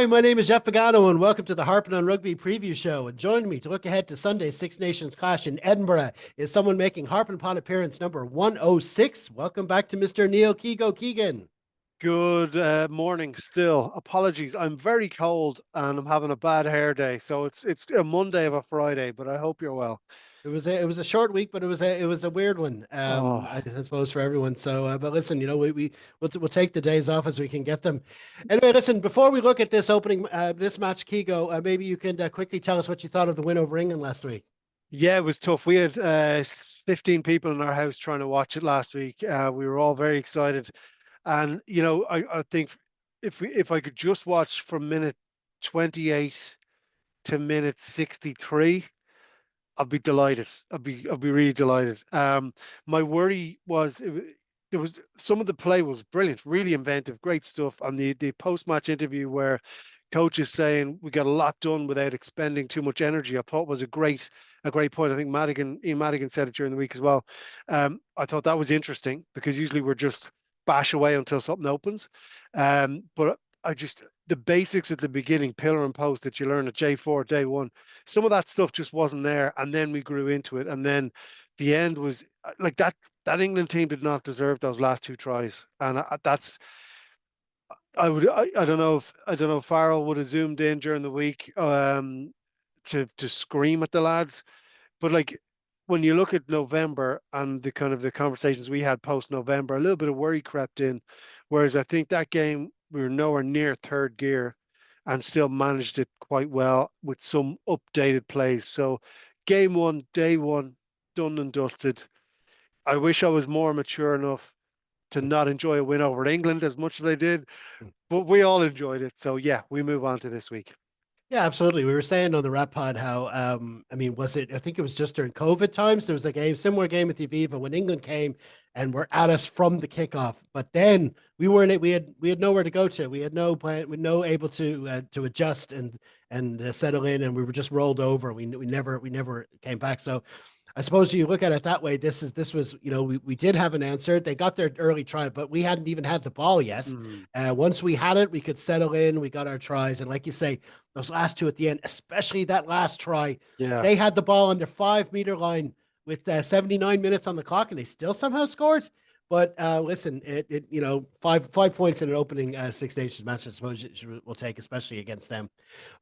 Hi, my name is Jeff Pagano, and welcome to the Harping on Rugby preview show. And join me to look ahead to Sunday's Six Nations clash in Edinburgh is someone making Harping Pod appearance number 106. Welcome back to Mr. Neil Keego Keegan. Good morning still. Apologies. I'm very cold and I'm having a bad hair day. So it's a Monday of a Friday, but I hope you're well. It was a short week, but it was a weird one. Oh, I suppose for everyone. So, but listen, we'll take the days off as we can get them. Anyway, listen. Before we look at this opening this match, Keego, maybe you can quickly tell us what you thought of the win over England last week. yeah, it was tough. We had 15 people in our house trying to watch it last week. We were all very excited. And I think if I could just watch from minute 28 to minute 63, I'd be delighted. I'd be really delighted. My worry was there was some of the play was brilliant, really inventive, great stuff. And the post match interview where coach is saying we got a lot done without expending too much energy, I thought was a great point. I think Ian Madigan said it during the week as well. I thought that was interesting because usually we're just bash away until something opens. But I just the basics at the beginning, pillar and post that you learn at J4 day one, some of that stuff just wasn't there, and then we grew into it, and then the end was like that. That England team did not deserve those last two tries, and that's I don't know if Farrell would have zoomed in during the week to scream at the lads, but like when you look at November and the kind of the conversations we had post November, a little bit of worry crept in. Whereas I think that game we were nowhere near third gear and still managed it quite well with some updated plays. So game one, day one, done and dusted. I wish I was more mature enough to not enjoy a win over England as much as I did, but we all enjoyed it. So yeah, we move on to this week. Yeah, absolutely. We were saying on the Rap Pod how, I mean, was it? I think it was just during COVID times. There was a similar game at the Aviva when England came and were at us from the kickoff. But then we weren't. We had nowhere to go to. We had no plan. We no able to adjust and settle in, and we were just rolled over. We never came back. So I suppose you look at it that way. This was we did have an answer. They got their early try, but we hadn't even had the ball yet. Mm, Once we had it, we could settle in. We got our tries, and like you say, those last two at the end, especially that last try, yeah. they had the ball on their 5 meter line with 79 minutes on the clock, and they still somehow scored. But listen, it five points in an opening Six Nations match, I suppose we'll take, especially against them.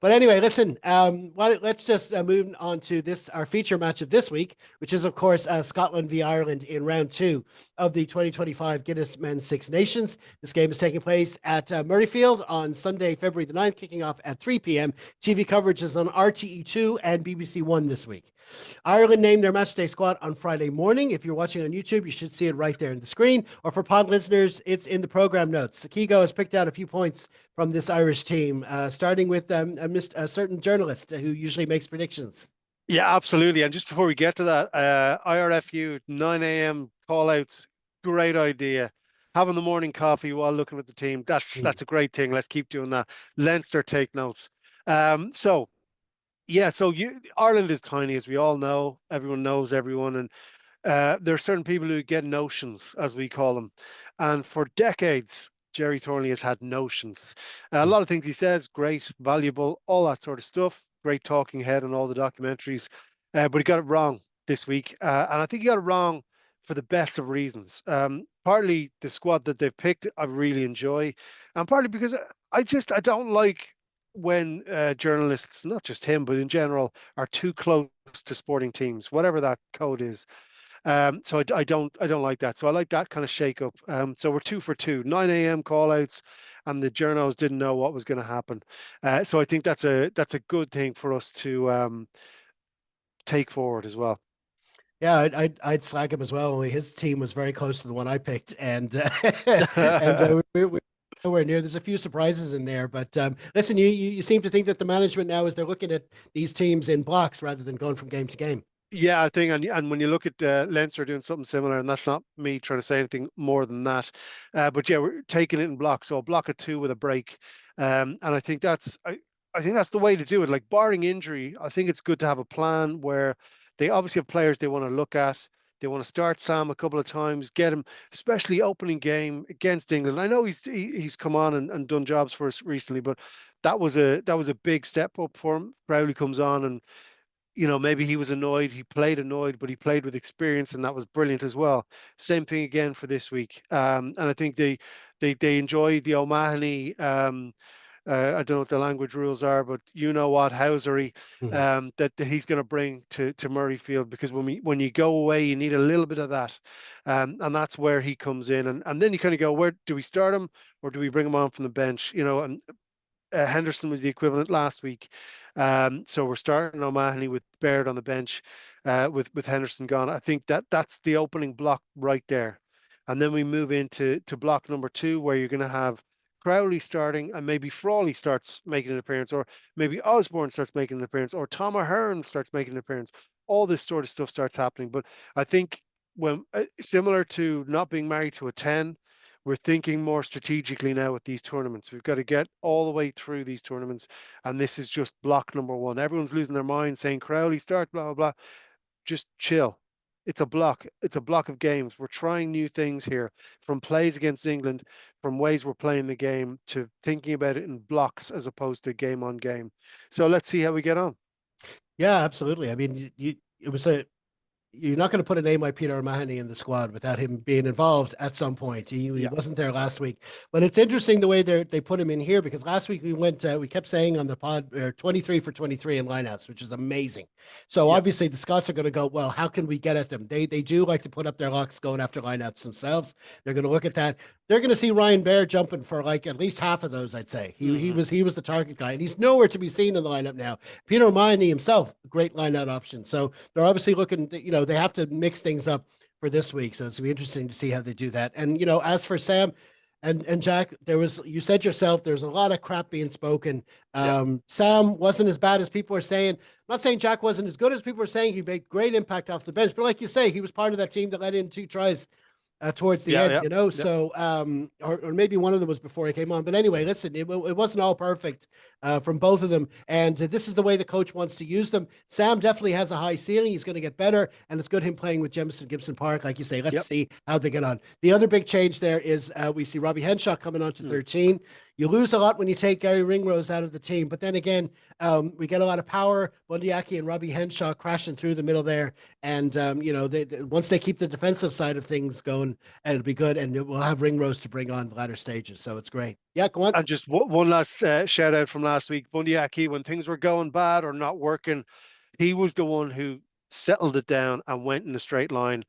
But anyway, listen, let's just move on to this our feature match of this week, which is of course Scotland v Ireland in round two of the 2025 Guinness Men's Six Nations. This game is taking place at Murrayfield on Sunday, February the 9th, kicking off at 3 p.m. TV coverage is on RTE2 and BBC One this week. Ireland named their matchday squad on Friday morning. If you're watching on YouTube, you should see it right there in the screen. Or for pod listeners, it's in the program notes. Keego has picked out a few points from this Irish team, starting with a certain journalist who usually makes predictions. Yeah, absolutely. And just before we get to that, IRFU 9 a.m. call outs, great idea. Having the morning coffee while looking at the team, that's a great thing. Let's keep doing that. Leinster take notes. So yeah, so Ireland is tiny, as we all know. Everyone knows everyone, and there are certain people who get notions, as we call them. And for decades, Jerry Thornley has had notions. A lot of things he says, great, valuable, all that sort of stuff. Great talking head on all the documentaries. But he got it wrong this week. And I think he got it wrong for the best of reasons. Partly the squad that they've picked, I really enjoy. And partly because I don't like when journalists, not just him, but in general, are too close to sporting teams, whatever that code is. So I don't like that. So I like that kind of shake up. So we're two for two, 9 a.m. call outs, and the journos didn't know what was going to happen. So I think that's a good thing for us to take forward as well. Yeah, I'd slag him as well. Only his team was very close to the one I picked, and and we're nowhere near. There's a few surprises in there, but listen, you seem to think that the management now is they're looking at these teams in blocks rather than going from game to game. Yeah, I think, and when you look at Leinster doing something similar, and that's not me trying to say anything more than that, but yeah, we're taking it in blocks, so a block of two with a break, and I think that's the way to do it. Like barring injury, I think it's good to have a plan where they obviously have players they want to look at. They want to start Sam a couple of times, get him, especially opening game against England. I know he's come on and done jobs for us recently, but that was a big step up for him. Crowley comes on and maybe he was annoyed. He played annoyed, but he played with experience, and that was brilliant as well. Same thing again for this week. And I think they enjoy the O'Mahony. I don't know what the language rules are, but you know what housery Mhm. that he's going to bring to Murrayfield, because when you go away, you need a little bit of that, and that's where he comes in, and then you kind of go, where do we start him or do we bring him on from the bench? And Henderson was the equivalent last week. So we're starting O'Mahony with Baird on the bench, with Henderson gone. I think that's the opening block right there. And then we move into block number two, where you're going to have Crowley starting, and maybe Frawley starts making an appearance, or maybe Osborne starts making an appearance, or Tom Ahern starts making an appearance. All this sort of stuff starts happening. But I think when similar to not being married to a 10, we're thinking more strategically now with these tournaments. We've got to get all the way through these tournaments, and this is just block number one. Everyone's losing their mind saying Crowley start, blah blah blah. Just chill. It's a block. It's a block of games. We're trying new things here, from plays against England, from ways we're playing the game, to thinking about it in blocks as opposed to game on game. So let's see how we get on. Yeah, absolutely. I mean, it was a you're not going to put a name like Peter O'Mahony in the squad without him being involved at some point. He Yeah. wasn't there last week, but it's interesting the way they put him in here, because last week we kept saying on the pod 23 for 23 in lineouts, which is amazing. So Yeah. obviously the Scots are going to go, well, how can we get at them? They do like to put up their locks going after lineouts themselves. They're going to look at that. They're going to see Ryan Baird jumping for like at least half of those, I'd say. He was the target guy, and he's nowhere to be seen in the lineup now. Peter O'Mahony himself, great lineout option. So they're obviously looking, they have to mix things up for this week. So it's gonna be interesting to see how they do that. And as for Sam and Jack, you said yourself, there's a lot of crap being spoken. Yeah. Sam wasn't as bad as people are saying. I'm not saying Jack wasn't as good as people are saying. He made great impact off the bench, but like you say, he was part of that team that let in 2 tries towards the Yeah. end, Yeah. Yeah. So, or maybe one of them was before he came on. But anyway, listen, it wasn't all perfect from both of them. And this is the way the coach wants to use them. Sam definitely has a high ceiling. He's going to get better. And it's good him playing with Jemison Gibson Park. Like you say, let's Yep. see how they get on. The other big change there is we see Robbie Henshaw coming on to 13. You lose a lot when you take Gary Ringrose out of the team. But then again, we get a lot of power. Bundyaki and Robbie Henshaw crashing through the middle there. And, once they keep the defensive side of things going, it'll be good. And we'll have Ringrose to bring on the latter stages. So it's great. Yeah, go on. And just one last shout out from last week, Bundyaki, when things were going bad or not working, he was the one who settled it down and went in a straight line.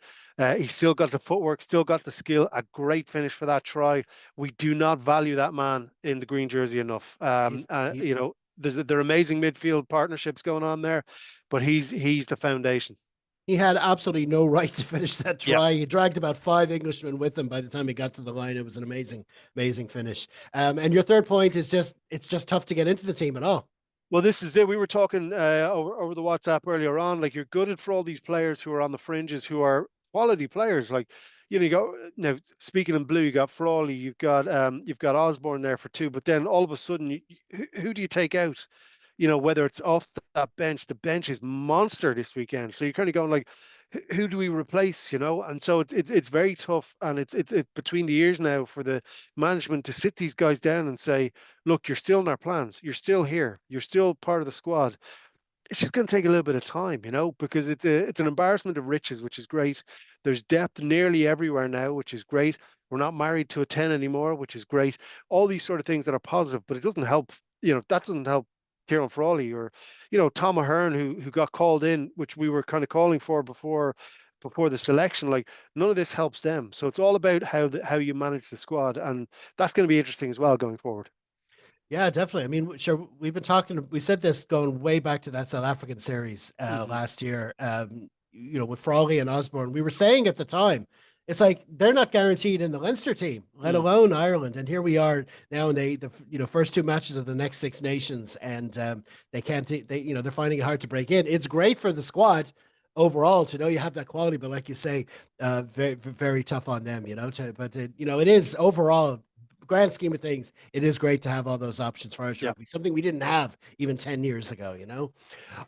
He still got the footwork, still got the skill. A great finish for that try. We do not value that man in the green jersey enough. He's, he, There are amazing midfield partnerships going on there, but he's the foundation. He had absolutely no right to finish that Yeah. try. He dragged about 5 Englishmen with him by the time he got to the line. It was an amazing, amazing finish. And your third point is it's just tough to get into the team at all. Well, this is it. We were talking over the WhatsApp earlier on. Like, you're good at for all these players who are on the fringes, who are quality players. Like, you go now. Speaking in blue, you got Frawley, you've got Osborne there for two. But then all of a sudden, who do you take out? Whether it's off that bench, the bench is monster this weekend. So you're kind of going like, who do we replace? And so it's very tough, and it's between the ears now for the management to sit these guys down and say, look, you're still in our plans, you're still here, you're still part of the squad. It's just going to take a little bit of time, because it's an embarrassment of riches, which is great. There's depth nearly everywhere now, which is great. We're not married to a 10 anymore, which is great. All these sort of things that are positive, but it doesn't help. That doesn't help Kieran Frawley or, Tom Ahern, who got called in, which we were kind of calling for before the selection. Like, none of this helps them. So it's all about how you manage the squad, and that's going to be interesting as well going forward. Yeah, definitely. I mean, sure, we said this going way back to that South African series last year, with Frawley and Osborne. We were saying at the time, it's like they're not guaranteed in the Leinster team, let alone Ireland. And here we are now in the first two matches of the next Six Nations, and they can't, they're finding it hard to break in. It's great for the squad overall to know you have that quality, but like you say, very, very tough on them, but it is overall grand scheme of things, it is great to have all those options for Irish Yeah. rugby, something we didn't have even 10 years ago,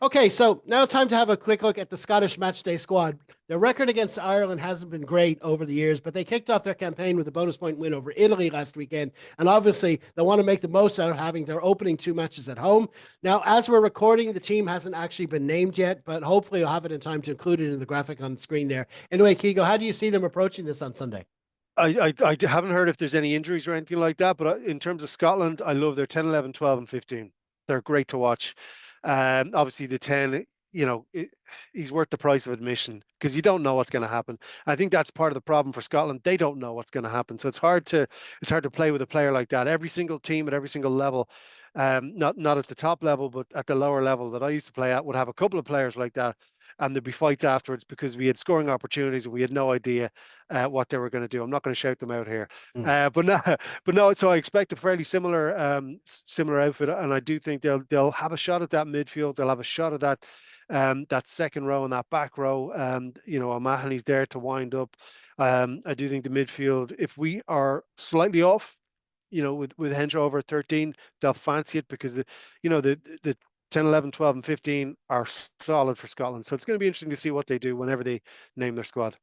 Okay, so now it's time to have a quick look at the Scottish matchday squad. Their record against Ireland hasn't been great over the years, but they kicked off their campaign with a bonus point win over Italy last weekend. And obviously, they want to make the most out of having their opening 2 matches at home. Now, as we're recording, the team hasn't actually been named yet, but hopefully, I'll have it in time to include it in the graphic on the screen there. Anyway, Keego, how do you see them approaching this on Sunday? I haven't heard if there's any injuries or anything like that, but in terms of Scotland, I love their 10, 11, 12, and 15. They're great to watch. Obviously, the 10, he's worth the price of admission because you don't know what's going to happen. I think that's part of the problem for Scotland. They don't know what's going to happen, so it's hard to play with a player like that. Every single team at every single level, not at the top level, but at the lower level that I used to play at, would have a couple of players like that, and there'd be fights afterwards because we had scoring opportunities and we had no idea what they were going to do. I'm not going to shout them out here, but no. So I expect a fairly similar outfit, and I do think they'll have a shot at that midfield. They'll have a shot at that second row and that back row. O'Mahony's there to wind up. I do think the midfield, if we are slightly off, with Henshaw over 13, they'll fancy it because the 10, 11, 12, and 15 are solid for Scotland. So it's going to be interesting to see what they do whenever they name their squad.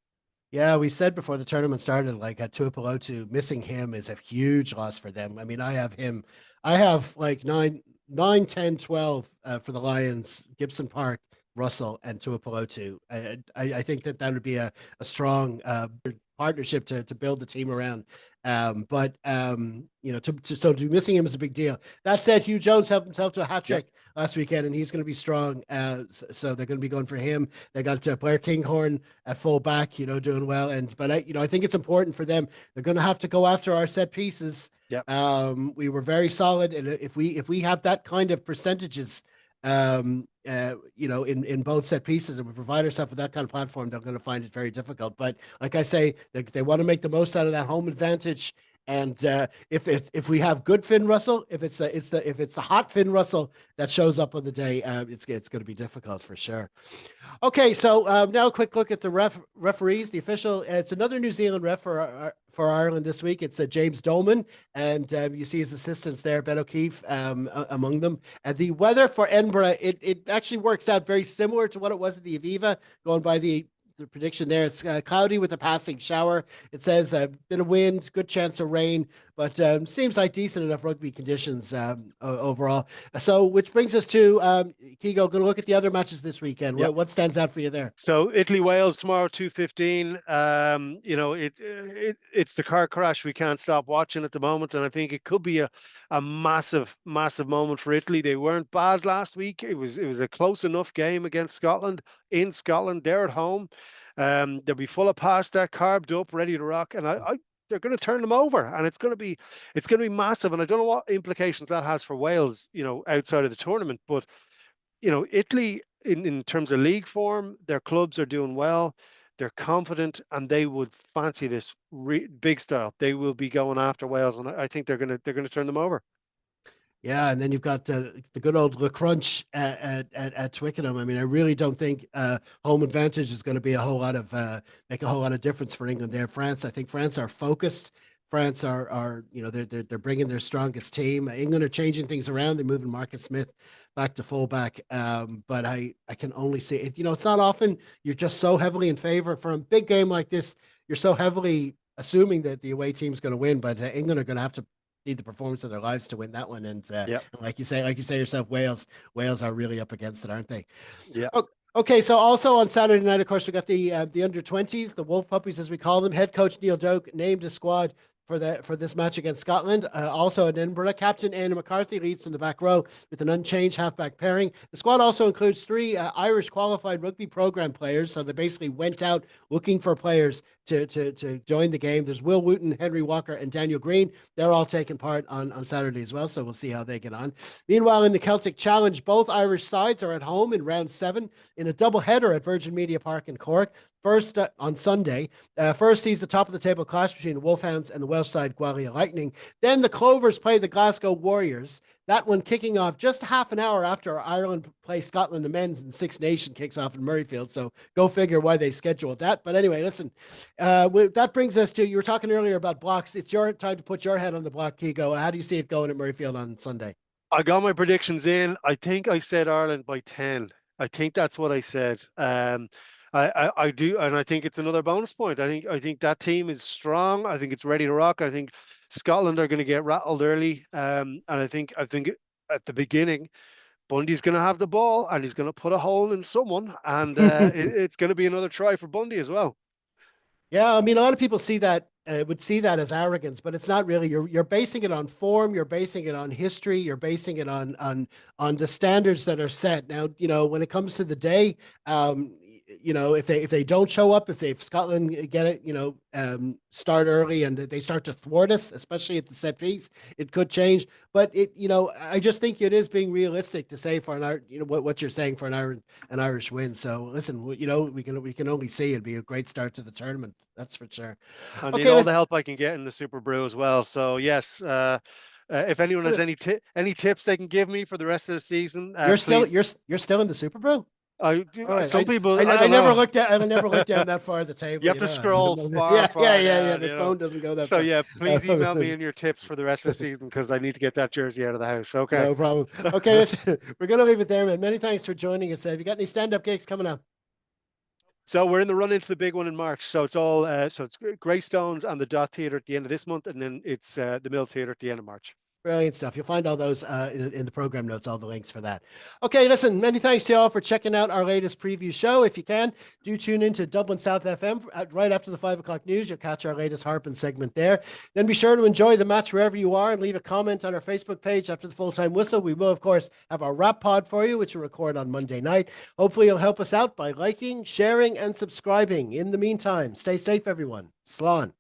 Yeah, we said before the tournament started, like at Tuipulotu, missing him is a huge loss for them. I mean, I have him. I have like 9, 10, 12 for the Lions, Gibson Park, Russell, and Tuipulotu. I think that would be a strong partnership to build the team around. But so missing him is a big deal. That said, Hugh Jones helped himself to a hat trick last weekend, and he's going to be strong. So they're going to be going for him. They got Blair Kinghorn at full back, doing well. But I think it's important for them. They're going to have to go after our set pieces. Yeah. We were very solid, and if we have that kind of percentages, in both set pieces, and we provide ourselves with that kind of platform, they're going to find it very difficult. But like I say, they want to make the most out of that home advantage. And if we have good Finn Russell, if it's the hot Finn Russell that shows up on the day, it's going to be difficult for sure. Okay, so now a quick look at the referees. The official, it's another New Zealand ref for Ireland this week. It's James Dolman, and you see his assistants there, Ben O'Keefe among them. And the weather for Edinburgh, it actually works out very similar to what it was at the Aviva, going by the prediction there. It's cloudy with a passing shower. It says a bit of wind, good chance of rain, but seems like decent enough rugby conditions overall. So, which brings us to Keego. Going to look at the other matches this weekend. Yep. What stands out for you there? So Italy Wales tomorrow 2:15. It's the car crash we can't stop watching at the moment, and I think it could be a massive moment for Italy. They weren't bad last week. It was a close enough game against Scotland in Scotland. They're at home. They'll be full of pasta, carved up, ready to rock, and they're going to turn them over, and it's going to be massive. And I don't know what implications that has for Wales, outside of the tournament, but Italy in terms of league form, their clubs are doing well. They're confident, and they would fancy this big style. They will be going after Wales, and I think they're going to turn them over. Yeah, and then you've got the good old Le Crunch at Twickenham. I mean, I really don't think home advantage is going to be make a whole lot of difference for England there. France, I think France are focused. France are they're bringing their strongest team. England are changing things around. They're moving Marcus Smith back to fullback. But I can only see it. It's not often you're just so heavily in favor for a big game like this. You're so heavily assuming that the away team's going to win, but England are going to have to need the performance of their lives to win that one. And like you say yourself, Wales are really up against it, aren't they? Yeah. Okay, so also on Saturday night, of course, we got the under-20s, the Wolf Puppies, as we call them. Head coach Neil Doak named a squad for this match against Scotland. Also in Edinburgh, Captain Anna McCarthy leads from the back row with an unchanged halfback pairing. The squad also includes 3 Irish qualified rugby program players, so they basically went out looking for players to join the game. There's Will Wooten, Henry Walker, and Daniel Green. They're all taking part on Saturday as well, so we'll see how they get on. Meanwhile, in the Celtic Challenge, both Irish sides are at home in round 7 in a doubleheader at Virgin Media Park in Cork. First on Sunday, first sees the top of the table clash between the Wolfhounds and the Welsh side Gwalia Lightning. Then the Clovers play the Glasgow Warriors. that one kicking off just half an hour after Ireland play Scotland, the men's and Six Nation kicks off in Murrayfield. So go figure why they scheduled that. But anyway, listen, that brings us to, you were talking earlier about blocks. It's your time to put your head on the block, Keego. How do you see it going at Murrayfield on Sunday? I got my predictions in. I think I said Ireland by 10. I think that's what I said. I do, and I think it's another bonus point. I think that team is strong. I think it's ready to rock. I think Scotland are going to get rattled early. And I think at the beginning, Bundy's going to have the ball and he's going to put a hole in someone, and it's going to be another try for Bundy as well. Yeah, I mean, a lot of people see that would see that as arrogance, but it's not really. You're basing it on form. You're basing it on history. You're basing it on the standards that are set. Now, when it comes to the day, if they don't show up, if Scotland get it, start early and they start to thwart us, especially at the set piece, it could change. But I just think it is being realistic to say for what you're saying for an Irish win. So listen, we can only see it'd be a great start to the tournament. That's for sure. I need Okay, all the help I can get in the Super Brew as well. So yes, if anyone has any tips they can give me for the rest of the season, you're still please. you're still in the Super Bowl. I All right. some people I don't never know. looked at. I never looked down that far at the table. You have to scroll far, Yeah, far yeah. down, The phone doesn't go that So far. yeah, please email me in your tips for the rest of the season because I need to get that jersey out of the house. Okay. No problem. Okay, listen, we're gonna leave it there, man. Many thanks for joining us. Have you got any stand-up gigs coming up? So we're in the run into the big one in March. So it's all it's Greystones and the Dot Theatre at the end of this month, and then it's the Mill Theatre at the end of March. Brilliant stuff. You'll find all those in the program notes, all the links for that. Okay, listen, many thanks to you all for checking out our latest preview show. If you can, do tune into Dublin South FM right after the 5 o'clock news. You'll catch our latest Harpin segment there. Then be sure to enjoy the match wherever you are and leave a comment on our Facebook page after the full-time whistle. We will, of course, have our wrap pod for you, which we'll record on Monday night. Hopefully, you'll help us out by liking, sharing, and subscribing. In the meantime, stay safe, everyone. Slán.